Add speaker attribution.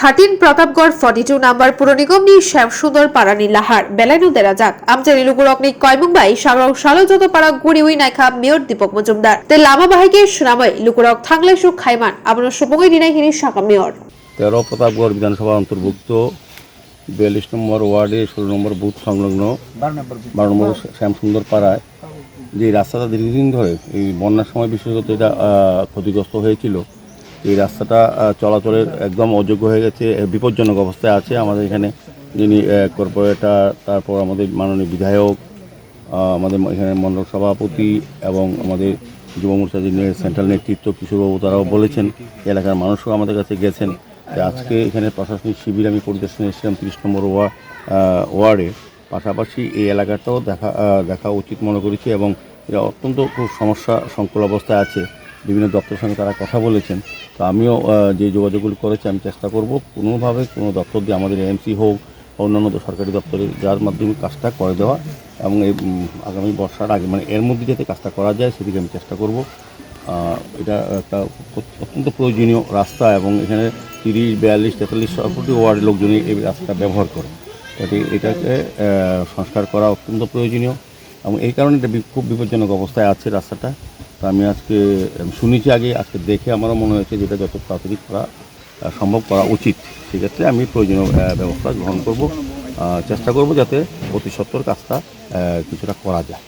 Speaker 1: 13 Pratapgarh 42 number পুর নিগম ni Shyamsundar পাড়া নীলাহার বেলাইনু দেরা যাক আমচারি লুগুরকনি কয়মুংবাই সালজত পাড়া গুড়িউই নাইখা মেয়র দীপক মজুমদার তে লামা বাহাইকে সুনামই লুগুরক থাংলাই সুখ খাইমান আবন সুপঙ্গই দিনাইহিনি শাখা মেয়র
Speaker 2: 13 প্রতাপগড় বিধানসভা অন্তর্ভুক্ত 42 নম্বর ওয়ার্ডে 16 নম্বর বুথ সংলগ্ন 12 নম্বর শ্যামসুন্দর পাড়ায় যে রাস্তাটা দীর্ঘদিন ধরে এই বন্যার সময় বিশেষত এটা ক্ষতিগ্রস্ত হয়েছিল। এই রাস্তাটা চলাচলের একদম অযোগ্য হয়ে গেছে, বিপজ্জনক অবস্থায় আছে। আমাদের এখানে যিনি কর্পোরেটর, তারপর আমাদের মাননীয় বিধায়ক, আমাদের এখানে মণ্ডল সভাপতি এবং আমাদের যুব মোর্চা যিনি সেন্ট্রাল নেতৃত্ব কিশোরবাবু, তারাও বলেছেন, এলাকার মানুষও আমাদের কাছে গেছেন। আজকে এখানে প্রশাসনিক শিবির আমি পরিদর্শনে এসেছিলাম 30 নম্বর ওয়ার্ডে। পাশাপাশি এই এলাকাটাও দেখা উচিত মনে করেছি এবং এটা অত্যন্ত খুব সমস্যা সংকুল অবস্থায় আছে। বিভিন্ন দপ্তরের সঙ্গে তারা কথা বলেছেন। তো আমিও যে যোগাযোগগুলো করেছি, আমি চেষ্টা করব কোনোভাবে কোনো দপ্তর দিয়ে, আমাদের এমসি হোক, অন্যান্য সরকারি দপ্তরে, যার মাধ্যমে কাজটা করে দেওয়া এবং এই আগামী বর্ষার আগে মানে এর মধ্যে যাতে কাজটা করা যায় সেদিকে আমি চেষ্টা করব। এটা একটা অত্যন্ত প্রয়োজনীয় রাস্তা এবং এখানে 30, 42, 43 সবকটি ওয়ার্ডের লোকজনই এই রাস্তাটা ব্যবহার করে। এটাকে সংস্কার করা অত্যন্ত প্রয়োজনীয় এবং এই কারণে এটা খুব বিপজ্জনক অবস্থায় আছে রাস্তাটা। তো আমি আজকে শুনেছি আজকে দেখে আমারও মনে হয়েছে যেটা যত তাড়াতাড়ি করা সম্ভব করা উচিত। সেক্ষেত্রে আমি প্রয়োজনীয় ব্যবস্থা গ্রহণ করব, চেষ্টা করব যাতে অতি সত্বর কাজটা কিছুটা করা যায়।